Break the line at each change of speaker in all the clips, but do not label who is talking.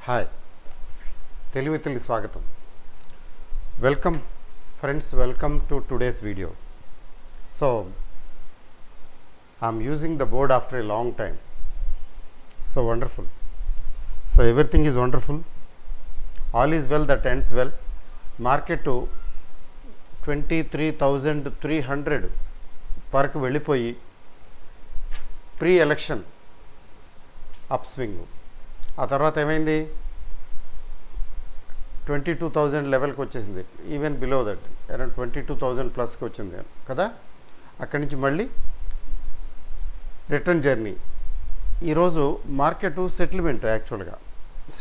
Hi తెలివితల్లి స్వాగతం. Welcome friends, welcome to today's video. So I'm using the board after a long time. So wonderful. So everything is wonderful. All is well that ends well. Market to 23,300 వరకు వెళ్ళిపోయి pre election up swing. ఆ తర్వాత ఏమైంది, 22,000 లెవెల్కి వచ్చేసింది. Even below that around 22,000 ప్లస్కి వచ్చింది కదా. అక్కడి నుంచి మళ్ళీ రిటర్న్ జర్నీ. ఈరోజు మార్కెట్ సెటిల్మెంట్, యాక్చువల్గా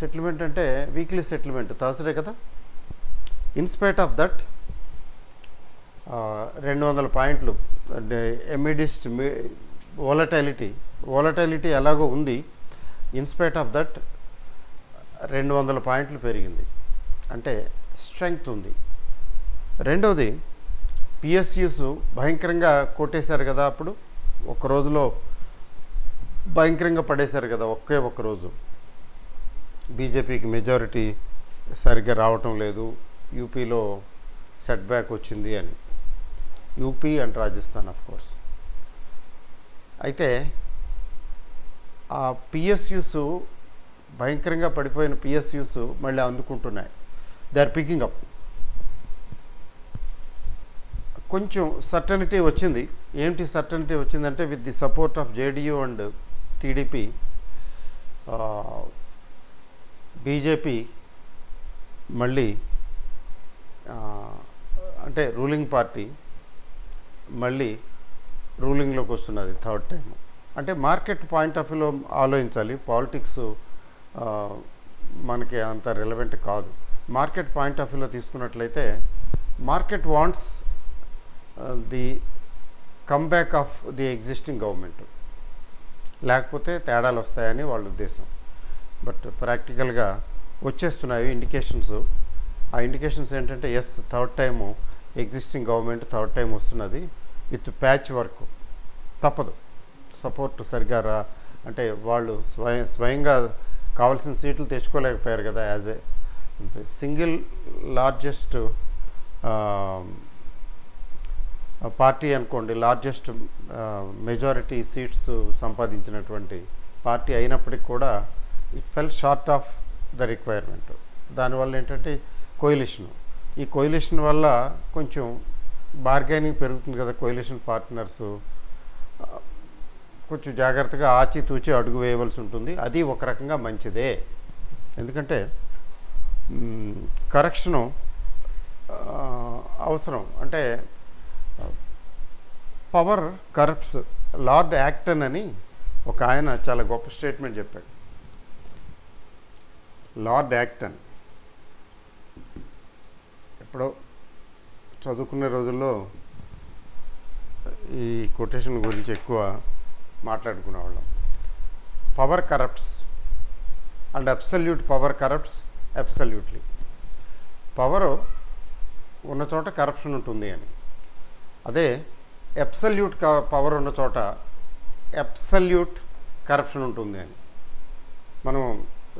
సెటిల్మెంట్ అంటే వీక్లీ సెటిల్మెంట్ థర్స్డే కదా. ఇన్స్పైట్ ఆఫ్ దట్ 200 పాయింట్లు ఎమిడిస్ట్ వోలటాలిటీ ఎలాగో ఉంది. ఇన్స్పైట్ ఆఫ్ దట్ 200 పాయింట్లు పెరిగింది, అంటే స్ట్రెంగ్త్ ఉంది. రెండవది, పిఎస్యూస్ భయంకరంగా కొట్టేశారు కదా. అప్పుడు ఒక రోజులో భయంకరంగా పడేశారు కదా. ఒక్క రోజు బీజేపీకి మెజారిటీ సరిగ్గా రావటం లేదు, యూపీలో సెట్ బ్యాక్ వచ్చింది అని. UP and Rajasthan of course. అయితే ఆ పిఎస్యూస్ భయంకరంగా పడిపోయిన పిఎస్యూస్ మళ్ళీ అందుకుంటున్నాయి. They are picking up. కొంచెం సర్టనిటీ వచ్చింది. ఏంటి సర్టనిటీ వచ్చిందంటే, with the support of JDU and TDP, BJP మళ్ళీ అంటే రూలింగ్ పార్టీ మళ్ళీ రూలింగ్లోకి వస్తున్నది థర్డ్ టైం. అంటే మార్కెట్ పాయింట్ ఆఫ్ వ్యూలో ఆలోచించాలి. పాలిటిక్స్ మనకి అంత రిలవెంట్ కాదు. మార్కెట్ పాయింట్ ఆఫ్ వ్యూలో తీసుకున్నట్లయితే, market wants the comeback of the existing government, లేకపోతే తేడాలు వస్తాయని వాళ్ళ ఉద్దేశం. బట్ ప్రాక్టికల్గా వచ్చేస్తున్నాయి ఇండికేషన్స్. ఆ ఇండికేషన్స్ ఏంటంటే, yes, third time existing government third time వస్తున్నది విత్ ప్యాచ్ వర్క్. తప్పదు, సపోర్ట్ సరిగ్గా అంటే వాళ్ళు స్వయంగా కావాల్సిన సీట్లు తెచ్చుకోలేకపోయారు కదా. As a single largest party అనుకోండి, లార్జెస్ట్ మెజారిటీ సీట్స్ సంపాదించినటువంటి పార్టీ అయినప్పటికీ కూడా it fell short of the requirement. దానివల్ల ఏంటంటే కోయిలిషన్, ఈ కోయిలిషన్ వల్ల కొంచెం బార్గెనింగ్ పెరుగుతుంది కదా. కోయిలిషన్ పార్ట్నర్స్ కొంచెం జాగ్రత్తగా ఆచితూచి అడుగు వేయవలసి ఉంటుంది. అది ఒక రకంగా మంచిదే, ఎందుకంటే కరెక్షను అవసరం. అంటే పవర్ కరప్ట్స్. లార్డ్ యాక్టన్ అని ఒక ఆయన చాలా గొప్ప స్టేట్మెంట్ చెప్పాడు. లార్డ్ యాక్టన్ ఎప్పుడో చదువుకునే రోజుల్లో ఈ కొటేషన్ గురించి ఎక్కువ మాట్లాడుకునేవాళ్ళం. Power corrupts and absolute power corrupts absolutely. Power ఉన్న చోట కరప్షన్ ఉంటుంది అని. అదే అబ్సల్యూట్ పవర్ ఉన్న చోట అబ్సల్యూట్ కరప్షన్ ఉంటుంది అని మనం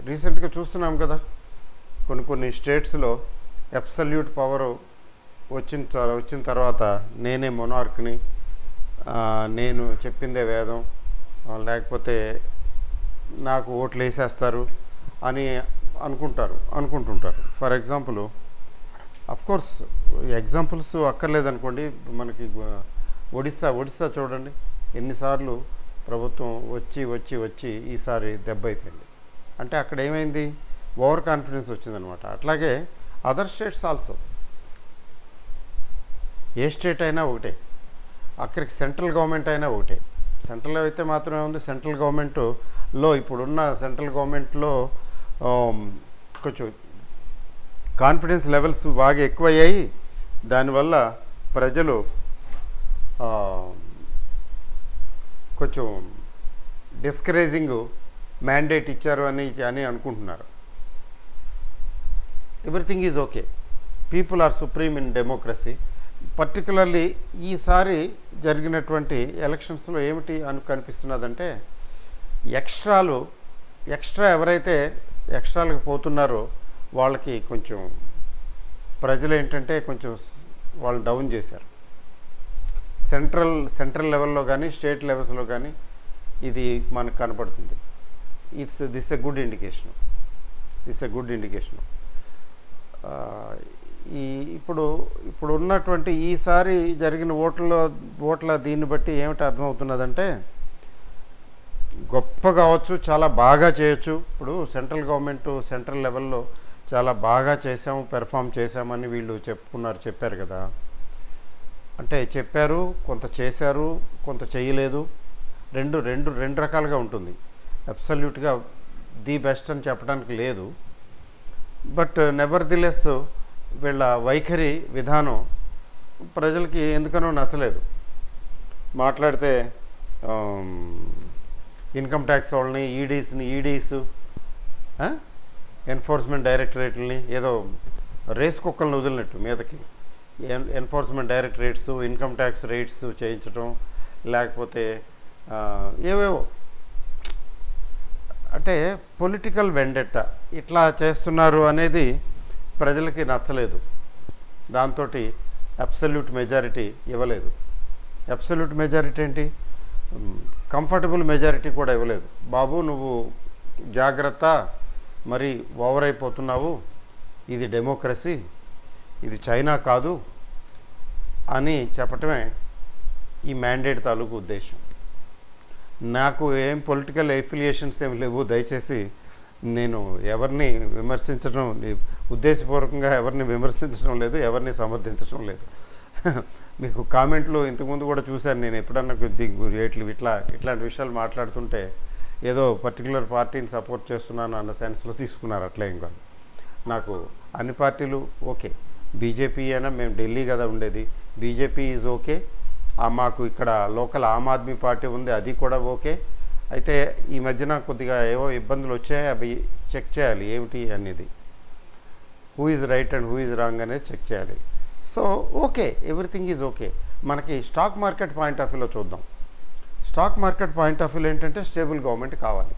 రీసెంట్గా చూస్తున్నాం కదా. కొన్ని స్టేట్స్లో అబ్సల్యూట్ పవరు వచ్చిన తర్వాత నేనే మొనార్క్ని, నేను చెప్పిందే వేదం, లేకపోతే నాకు ఓట్లు వేసేస్తారు అని అనుకుంటుంటారు. ఫర్ ఎగ్జాంపుల్, అఫ్కోర్స్ ఎగ్జాంపుల్స్ అక్కర్లేదనుకోండి. మనకి ఒడిస్సా చూడండి, ఎన్నిసార్లు ప్రభుత్వం వచ్చి ఈసారి దెబ్బ అయిపోయింది. అంటే అక్కడ ఏమైంది, ఓవర్ కాన్ఫిడెన్స్ వచ్చిందనమాట. అట్లాగే అదర్ స్టేట్స్ ఆల్సో. ఏ స్టేట్ అయినా ఒకటే, అక్కడికి సెంట్రల్ గవర్నమెంట్ అయినా ఒకటే. సెంట్రల్ అయితే మాత్రమే ఉంది. సెంట్రల్ గవర్నమెంట్లో ఇప్పుడున్న సెంట్రల్ గవర్నమెంట్లో కొంచెం కాన్ఫిడెన్స్ లెవెల్స్ బాగా ఎక్కువయ్యాయి. దానివల్ల ప్రజలు కొంచెం డిస్కరేజింగ్ మ్యాండేట్ ఇచ్చారు అని అనుకుంటున్నారు. Everything is okay. People are supreme in democracy. Particularly ఈసారి జరిగినటువంటి ఎలక్షన్స్లో ఏమిటి కనిపిస్తున్నదంటే, ఎక్స్ట్రా ఎవరైతే ఎక్స్ట్రాలకు పోతున్నారో వాళ్ళకి కొంచెం ప్రజలు ఏంటంటే కొంచెం వాళ్ళు డౌన్ చేశారు. సెంట్రల్ లెవెల్లో కానీ స్టేట్ లెవెల్స్లో కానీ ఇది మనకు కనపడుతుంది. This a good indication. ఇప్పుడు ఉన్నటువంటి ఈసారి జరిగిన ఓట్ల దీన్ని బట్టి ఏమిటి అర్థమవుతున్నదంటే, గొప్ప కావచ్చు, చాలా బాగా చేయొచ్చు. ఇప్పుడు సెంట్రల్ గవర్నమెంట్ సెంట్రల్ లెవెల్లో చాలా బాగా పెర్ఫామ్ చేశామని వీళ్ళు చెప్పారు కదా. అంటే చెప్పారు, కొంత చేశారు, కొంత చేయలేదు. రెండు రకాలుగా ఉంటుంది. అబ్సల్యూట్గా ది బెస్ట్ అని చెప్పడానికి లేదు. బట్ నెవర్దిలెస్ వీళ్ళ వైఖరి విధానం ప్రజలకి ఎందుకనో నచ్చలేదు. మాట్లాడితే ఇన్కమ్ ట్యాక్స్ వాళ్ళని, ఈడీస్ ఎన్ఫోర్స్మెంట్ డైరెక్టరేట్లని ఏదో రేస్ కుక్కలను వదిలినట్టు మీదకి enforcement directorates income tax rates చేయించడం, లేకపోతే ఏవేవో అంటే పొలిటికల్ వెండెట్టా ఇట్లా చేస్తున్నారు అనేది ప్రజలకి నచ్చలేదు. దాంతో అబ్సల్యూట్ మెజారిటీ ఇవ్వలేదు. అబ్సల్యూట్ మెజారిటీ ఏంటి, కంఫర్టబుల్ మెజారిటీ కూడా ఇవ్వలేదు. బాబు నువ్వు జాగ్రత్త, మరి ఓవర్ అయిపోతున్నావు, ఇది డెమోక్రసీ, ఇది చైనా కాదు అని చెప్పటమే ఈ మ్యాండేట్ తాలూకు ఉద్దేశం. నాకు ఏం పొలిటికల్ ఎఫిలియేషన్స్ ఏమి లేవు. దయచేసి నేను ఎవరిని విమర్శించడం, ఉద్దేశపూర్వకంగా ఎవరిని విమర్శించడం లేదు, ఎవరిని సమర్థించడం లేదు. మీకు కామెంట్లు ఇంతకుముందు కూడా చూశాను. నేను ఎప్పుడన్నా ఇట్లాంటి విషయాలు మాట్లాడుతుంటే ఏదో పర్టికులర్ పార్టీని సపోర్ట్ చేస్తున్నాను అన్న సెన్స్లో తీసుకున్నారు. అట్లా ఏం కాదు. నాకు అన్ని పార్టీలు ఓకే. బీజేపీ అయినా మేము ఢిల్లీ కదా ఉండేది, బీజేపీ ఈజ్ ఓకే. మాకు ఇక్కడ లోకల్ ఆమ్ ఆద్మీ పార్టీ ఉంది, అది కూడా ఓకే. అయితే ఈ మధ్యన కొద్దిగా ఏవో ఇబ్బందులు వచ్చాయి, అవి చెక్ చేయాలి ఏమిటి అనేది. Who is right and who is wrong అనేది చెక్ చేయాలి. So okay, everything is okay. మనకి స్టాక్ మార్కెట్ పాయింట్ ఆఫ్ వ్యూలో చూద్దాం. స్టాక్ మార్కెట్ పాయింట్ ఆఫ్ వ్యూలో ఏంటంటే స్టేబుల్ గవర్నమెంట్ కావాలి.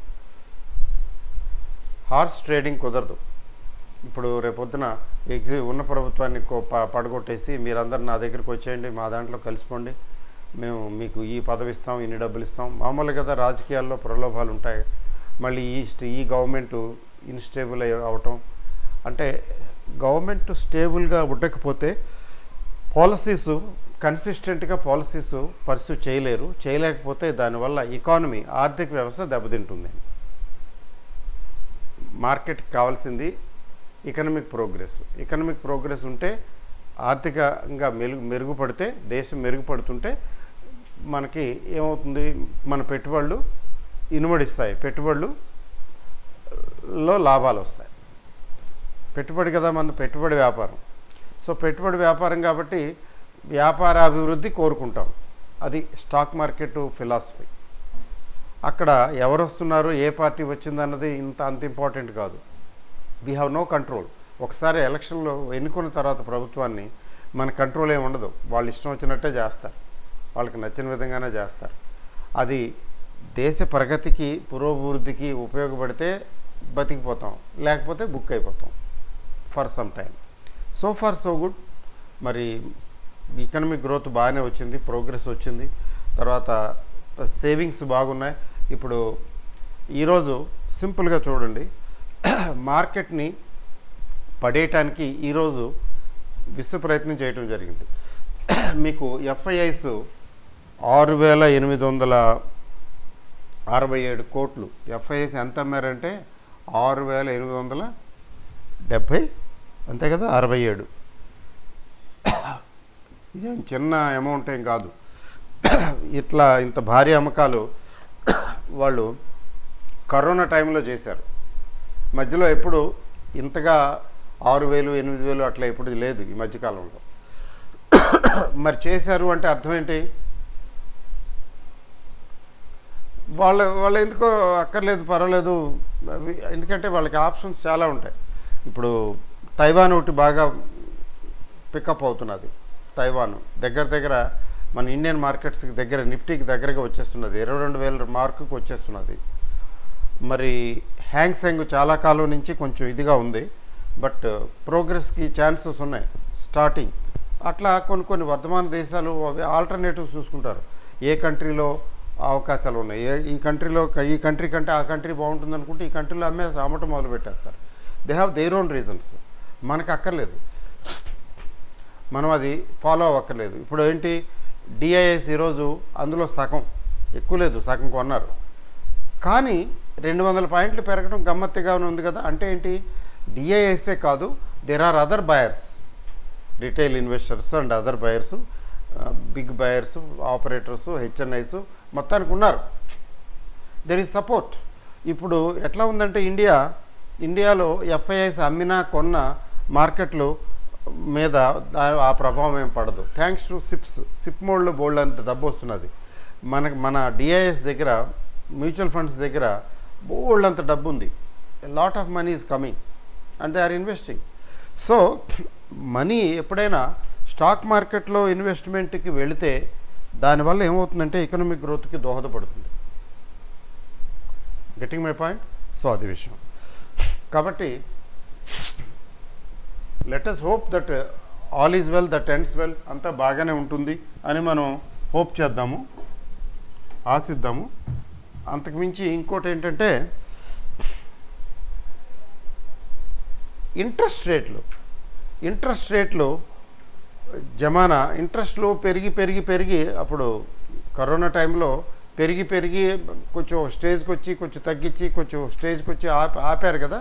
హార్స్ ట్రేడింగ్ కుదరదు. ఇప్పుడు రేపొద్దున ఉన్న ప్రభుత్వాన్ని పడగొట్టేసి మీరందరూ నా దగ్గరికి వచ్చేయండి, మా దాంట్లో కలిసిపోండి, మేము మీకు ఈ పదవి ఇస్తాం, ఇన్ని డబ్బులు ఇస్తాం. మామూలుగా కదా రాజకీయాల్లో ప్రలోభాలు ఉంటాయి. మళ్ళీ ఈ గవర్నమెంట్ ఇన్స్టేబుల్ అవటం అంటే, గవర్నమెంట్ స్టేబుల్గా ఉండకపోతే పాలసీసు కన్సిస్టెంట్గా పర్స్యూ చేయలేకపోతే దానివల్ల ఎకానమీ, ఆర్థిక వ్యవస్థ దెబ్బతింటుంది. మార్కెట్కి కావాల్సింది ఎకనామిక్ ప్రోగ్రెస్ ఉంటే, ఆర్థికంగా మెరుగుపడితే, దేశం మెరుగుపడుతుంటే మనకి ఏమవుతుంది, మన పెట్టుబడులు ఇనుమడిస్తాయి, పెట్టుబడులలో లాభాలు వస్తాయి. పెట్టుబడి కదా మన పెట్టుబడి వ్యాపారం. సో పెట్టుబడి వ్యాపారం కాబట్టి వ్యాపార అభివృద్ధి కోరుకుంటాం. అది స్టాక్ మార్కెట్ ఫిలాసఫీ. అక్కడ ఎవరు వస్తున్నారు, ఏ పార్టీ వచ్చిందన్నది అంత ఇంపార్టెంట్ కాదు. We have no control. ఒకసారి ఎలక్షన్లో ఎన్నుకున్న తర్వాత ప్రభుత్వాన్ని మన కంట్రోల్ ఏమి ఉండదు. వాళ్ళు ఇష్టం వచ్చినట్టే చేస్తారు, వాళ్ళకి నచ్చిన విధంగానే చేస్తారు. అది దేశ ప్రగతికి, పురోభివృద్ధికి ఉపయోగపడితే బతికిపోతాం, లేకపోతే బుక్ అయిపోతాం for some time. So far so good. మరి ఎకనామిక్ గ్రోత్ బాగానే వచ్చింది, ప్రోగ్రెస్ వచ్చింది. తర్వాత సేవింగ్స్ బాగున్నాయి. ఇప్పుడు ఈరోజు సింపుల్గా చూడండి, మార్కెట్ని పడేయటానికి ఈరోజు విశ్వ ప్రయత్నం చేయడం జరిగింది. మీకు ఎఫ్ఐఐస్ 6,867 కోట్లు. ఎఫ్ఐఐస్ ఎంత అమ్మారంటే 6,870, అంతే కదా, 67. ఇదేం చిన్న అమౌంట్ ఏం కాదు. ఇంత భారీ అమ్మకాలు వాళ్ళు కరోనా టైంలో చేశారు. మధ్యలో ఎప్పుడు ఇంతగా 6,000, 8,000 అట్లా ఎప్పుడు లేదు ఈ మధ్యకాలంలో. మరి చేశారు అంటే అర్థం ఏంటి, వాళ్ళు ఎందుకో అక్కర్లేదు, పర్వాలేదు. ఎందుకంటే వాళ్ళకి ఆప్షన్స్ చాలా ఉంటాయి. ఇప్పుడు తైవాన్ ఒకటి బాగా పికప్ అవుతున్నది. తైవాన్ దగ్గర మన ఇండియన్ మార్కెట్స్కి దగ్గర, నిఫ్టీకి దగ్గరగా వచ్చేస్తున్నది, 22,000 మార్కుకి వచ్చేస్తున్నది. మరి హ్యాంగ్సెంగ్ చాలా కాలం నుంచి కొంచెం ఇదిగా ఉంది, బట్ ప్రోగ్రెస్కి ఛాన్సెస్ ఉన్నాయి స్టార్టింగ్. అట్లా కొన్ని వర్ధమాన దేశాలు అవి ఆల్టర్నేటివ్స్ చూసుకుంటారు, ఏ కంట్రీలో అవకాశాలు ఉన్నాయి, ఈ కంట్రీ కంటే ఆ కంట్రీ బాగుంటుంది అనుకుంటే ఈ కంట్రీలో అమ్మటం మొదలు పెట్టేస్తారు. They have their own reasons. మనకు అక్కర్లేదు, మనం అది ఫాలో అవ్వక్కర్లేదు. ఇప్పుడు ఏంటి, డిఐఎస్ ఈరోజు అందులో సగం, ఎక్కువ లేదు, సగం కొన్నారు. కానీ 200 పాయింట్లు పెరగడం గమ్మత్తుగానే ఉంది కదా. అంటే ఏంటి, డిఐఎస్ఏ కాదు, there are other buyers, retail investors and other buyers, big buyers, operators, HNIs మొత్తానికి ఉన్నారు. There is support. ఇప్పుడు ఎట్లా ఉందంటే ఇండియాలో ఎఫ్ఐఐస్ అమ్మినా కొన్న మార్కెట్లు మీద ఆ ప్రభావం ఏం పడదు. థ్యాంక్స్ టు సిప్ మోడ్లో బోల్డ్ అంత డబ్బు వస్తున్నది. మన డిఐఎస్ దగ్గర, మ్యూచువల్ ఫండ్స్ దగ్గర బోల్డ్ అంత డబ్బు ఉంది. Lot of money is coming and they are investing. So money ఎప్పుడైనా స్టాక్ మార్కెట్లో ఇన్వెస్ట్మెంట్కి వెళితే దానివల్ల ఏమవుతుందంటే ఎకనామిక్ గ్రోత్కి దోహదపడుతుంది. Getting my point? సో అది విషయం. కాబట్టి let us hope that all is well that ends well, అంతా బాగానే ఉంటుంది అని మనం హోప్ చేద్దాము, ఆశిద్దాము. అంతకుమించి ఇంకోటి ఏంటంటే ఇంట్రెస్ట్ రేట్లు జమానా, ఇంట్రెస్ట్లు పెరిగి అప్పుడు కరోనా టైంలో పెరిగి కొంచెం స్టేజ్కి వచ్చి కొంచెం తగ్గించి కొంచెం స్టేజ్కి వచ్చి ఆపారు కదా.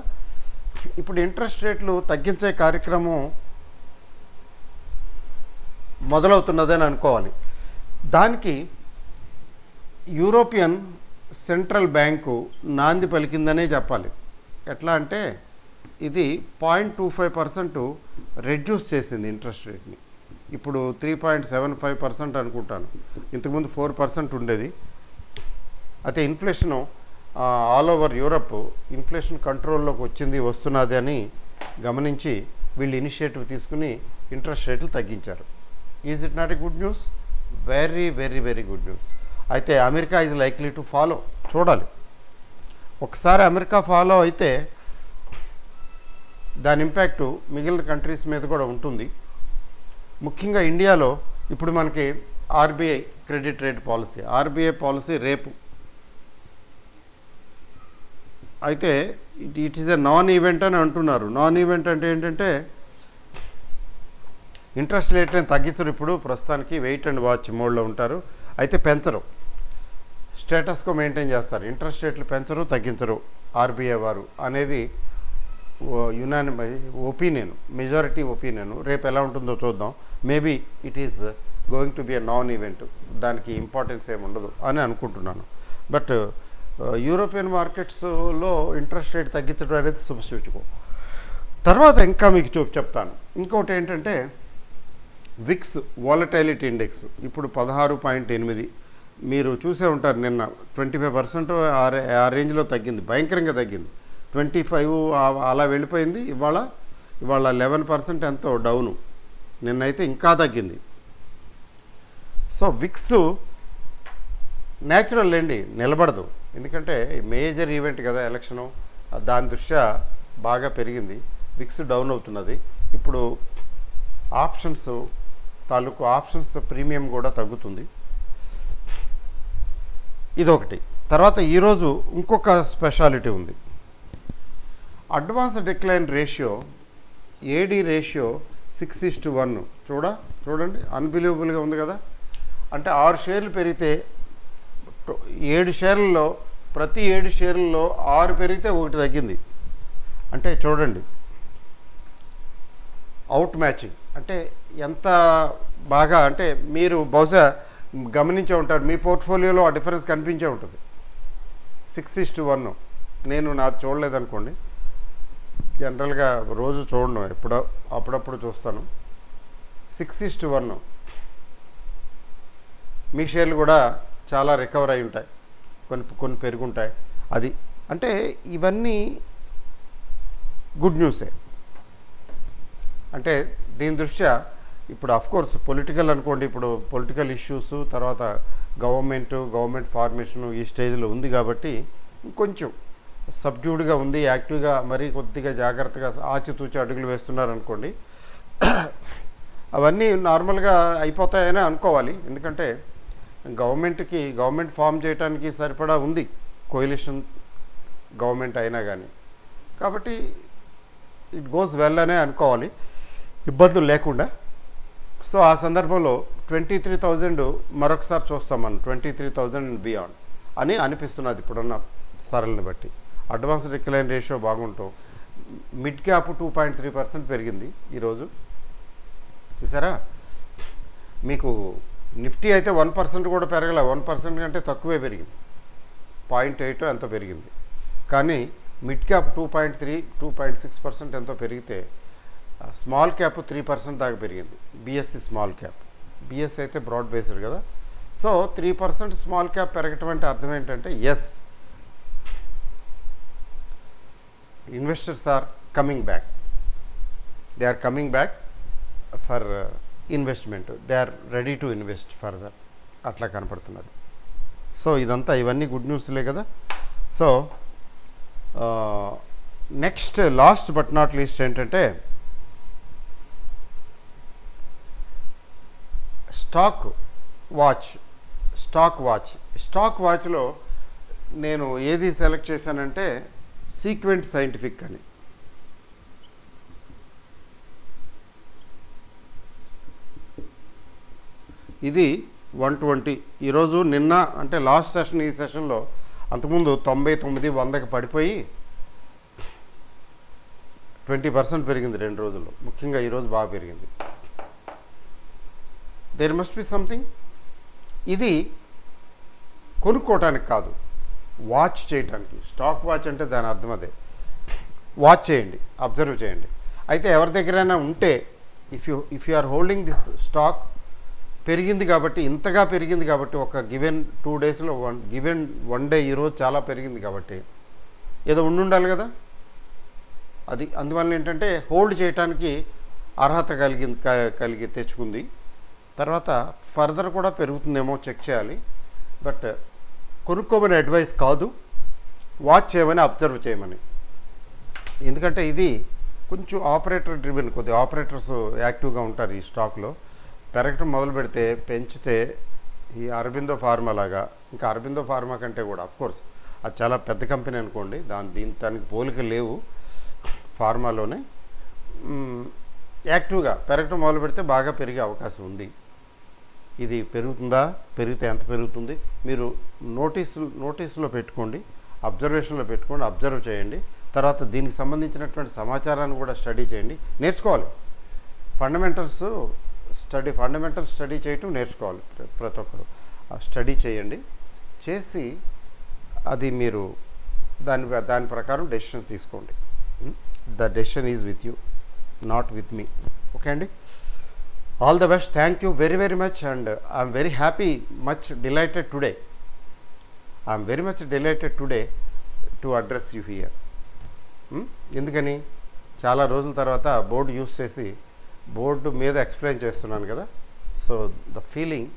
ఇప్పుడు ఇంట్రెస్ట్ రేట్లు తగ్గించే కార్యక్రమం మొదలవుతున్నదని అనుకోవాలి. దానికి యూరోపియన్ సెంట్రల్ బ్యాంకు నాంది పలికిందనే చెప్పాలి. ఎట్లా అంటే ఇది 0.25% రెడ్యూస్ చేసింది ఇంట్రెస్ట్ రేట్ని. ఇప్పుడు 3.75% అనుకుంటాను, ఇంతకుముందు 4% ఉండేది. అయితే inflation all over Europe inflation కంట్రోల్లోకి వస్తున్నది అని గమనించి వీళ్ళు ఇనిషియేటివ్ తీసుకుని ఇంట్రెస్ట్ రేట్లు తగ్గించారు. Is it not a good news? Very very very good news. అయితే America is likely to follow. చూడాలి, ఒకసారి అమెరికా ఫాలో అయితే దాని ఇంపాక్టు మిగిలిన కంట్రీస్ మీద కూడా ఉంటుంది. ముఖ్యంగా ఇండియాలో ఇప్పుడు మనకి RBI credit rate policy, RBI policy రేపు. అయితే it is a non event అని అంటున్నారు. నాన్ ఈవెంట్ అంటే ఏంటంటే ఇంట్రెస్ట్ రేట్లను తగ్గించరు. ఇప్పుడు ప్రస్తుతానికి వెయిట్ అండ్ వాచ్ మోడ్లో ఉంటారు. అయితే పెంచరు, స్టేటస్కో మెయింటైన్ చేస్తారు. ఇంట్రెస్ట్ రేట్లు పెంచరు, తగ్గించరు ఆర్బీఐ వారు అనేది ఒపీనియన్, మెజారిటీ ఒపీనియన్. రేపు ఎలా ఉంటుందో చూద్దాం. Maybe it is going to be a non event, దానికి ఇంపార్టెన్స్ ఏమి ఉండదు అని అనుకుంటున్నాను. బట్ యూరోపియన్ మార్కెట్స్లో ఇంట్రెస్ట్ రేట్ తగ్గించడం అనేది శుభసూచకం. తర్వాత ఇంకా మీకు చెప్తాను. ఇంకోటి ఏంటంటే విక్స్ వాలటైలిటీ ఇండెక్స్ ఇప్పుడు 16.8. మీరు చూసే ఉంటారు, నిన్న 25% ఆ రేంజ్లో తగ్గింది, భయంకరంగా తగ్గింది. 25 అలా వెళ్ళిపోయింది. ఇవాళ 11% ఎంతో డౌను. నిన్నైతే ఇంకా తగ్గింది. సో విక్స్ న్యాచురల్ అండి, నిలబడదు. ఎందుకంటే మేజర్ ఈవెంట్ కదా ఎలక్షను, దాని దృష్ట్యా బాగా పెరిగింది. విక్స్ డౌన్ అవుతున్నది. ఇప్పుడు ఆప్షన్స్ తాలూకు ఆప్షన్స్ ప్రీమియం కూడా తగ్గుతుంది. ఇదొకటి. తర్వాత ఈరోజు ఇంకొక స్పెషాలిటీ ఉంది. అడ్వాన్స్ డిక్లైన్ రేషియో, ఏడీ రేషియో 6:1. చూడండి, అన్బిలీవబుల్గా ఉంది కదా. అంటే 6 షేర్లు పెరిగితే 7 షేర్లలో ప్రతి 7 షేర్లలో 6 పెరిగితే 1 తగ్గింది. అంటే చూడండి, అవుట్ మ్యాచింగ్ అంటే ఎంత బాగా. అంటే మీరు బహుశా గమనించే ఉంటారు, మీ పోర్ట్ఫోలియోలో ఆ డిఫరెన్స్ కనిపించే ఉంటుంది. 6:1. నేను నాది చూడలేదనుకోండి, జనరల్గా రోజు చూడను, అప్పుడప్పుడు చూస్తాను. 6:1. మీ షేర్లు కూడా చాలా రికవర్ అయి ఉంటాయి, కొన్ని పెరుగుంటాయి. అది అంటే ఇవన్నీ గుడ్ న్యూసే. అంటే దీని దృష్ట్యా ఇప్పుడు అఫ్కోర్స్ పొలిటికల్ అనుకోండి, ఇప్పుడు పొలిటికల్ ఇష్యూస్, తర్వాత గవర్నమెంట్ ఫార్మేషను ఈ స్టేజ్లో ఉంది కాబట్టి కొంచెం సబ్డ్యూడ్గా ఉంది, యాక్టివ్గా మరీ కొద్దిగా జాగ్రత్తగా ఆచితూచి అడుగులు వేస్తున్నారనుకోండి, అవన్నీ నార్మల్గా అయిపోతాయని అనుకోవాలి. ఎందుకంటే గవర్నమెంట్ ఫామ్ చేయడానికి సరిపడా ఉంది, కోయిలిషన్ గవర్నమెంట్ అయినా కానీ. కాబట్టి ఇట్ గోస్ వెల్ అనే అనుకోవాలి, ఇబ్బందులు లేకుండా. సో ఆ సందర్భంలో 23,000 మరొకసారి చూస్తాం మనం, 23,000 అండ్ బియాండ్ అని అనిపిస్తున్నది ఇప్పుడున్న సరళని బట్టి. అడ్వాన్స్ డిక్లైన్ రేషియో బాగుంటాం. మిడ్ క్యాప్ 2.3% పెరిగింది ఈరోజు, చూసారా. మీకు నిఫ్టీ అయితే 1% కూడా పెరగలే, 1% కంటే తక్కువే పెరిగింది, 0.8 ఎంతో పెరిగింది. కానీ మిడ్ క్యాప్ 2.3, 2.6% ఎంతో పెరిగితే స్మాల్ క్యాప్ 3% దాకా పెరిగింది. బిఎస్సి స్మాల్ క్యాప్, బిఎస్సి అయితే బ్రాడ్ బేస్డ్ కదా. సో 3% స్మాల్ క్యాప్ పెరగటం అంటే అర్థం ఏంటంటే, yes, investors are coming back, they are coming back for investment, they are ready to invest further, అట్లా కనపడుతున్నది. సో ఇవన్నీ గుడ్ న్యూస్లే కదా. So next last but not least ఏంటంటే, స్టాక్ వాచ్లో నేను ఏది సెలెక్ట్ చేశానంటే సీక్వెంట్ సైంటిఫిక్ అని. ఇది 120 ఈరోజు, నిన్న అంటే లాస్ట్ సెషన్, ఈ సెషన్లో అంతకుముందు 99, 100కి పడిపోయి 20% పెరిగింది 2 రోజుల్లో. ముఖ్యంగా ఈరోజు బాగా పెరిగింది. There must be something. ఇది కొనుక్కోవటానికి కాదు, వాచ్ చేయటానికి. స్టాక్ వాచ్ అంటే దాని అర్థం అదే. వాచ్ చేయండి, అబ్జర్వ్ చేయండి. అయితే ఎవరి దగ్గరైనా ఉంటే, if you are holding this stock, పెరిగింది కాబట్టి, ఇంతగా పెరిగింది కాబట్టి, ఒక గివెన్ 2 డేస్లో గివెన్ 1 డే ఈరోజు చాలా పెరిగింది కాబట్టి ఏదో ఉండాలి కదా. అది అందువల్ల ఏంటంటే హోల్డ్ చేయడానికి అర్హత కలిగి తెచ్చుకుంది. తర్వాత ఫర్దర్ కూడా పెరుగుతుందేమో చెక్ చేయాలి. బట్ కొనుక్కోమని అడ్వైస్ కాదు, వాచ్ చేయమని, అబ్జర్వ్ చేయమని. ఎందుకంటే ఇది కొంచెం ఆపరేటర్ డ్రివెన్, కొద్దిగా ఆపరేటర్స్ యాక్టివ్గా ఉంటారు ఈ స్టాక్లో. పెరగటం మొదలు పెడితే, పెంచితే ఈ అరబిందో ఫార్మా లాగా, ఇంకా అరబిందో ఫార్మా కంటే కూడా, అఫ్కోర్స్ అది చాలా పెద్ద కంపెనీ అనుకోండి, దానికి పోలిక లేవు. ఫార్మాలోనే యాక్టివ్గా పెరగటం మొదలు పెడితే బాగా పెరిగే అవకాశం ఉంది. ఇది పెరుగుతుందా, పెరిగితే ఎంత పెరుగుతుంది, మీరు నోటీసులో పెట్టుకోండి, అబ్జర్వేషన్లో పెట్టుకోండి, అబ్జర్వ్ చేయండి. తర్వాత దీనికి సంబంధించినటువంటి సమాచారాన్ని కూడా స్టడీ చేయండి, నేర్చుకోవాలి. ఫండమెంటల్ స్టడీ చేయటం నేర్చుకోవాలి ప్రతి ఒక్కరు. స్టడీ చేయండి, చేసి అది మీరు దాని ప్రకారం డెసిషన్ తీసుకోండి. The decision is with you, not with me. Okay అండి, all the best. Thank you very very much. And I'm very happy, much delighted today. I'm very much delighted today to address you here. ఎందుకని, చాలా రోజుల తర్వాత board యూస్ చేసి board మీద explain చేస్తున్నాను కదా. So the feeling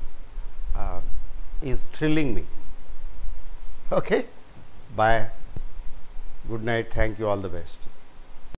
is thrilling me. Okay, bye, good night, thank you, all the best.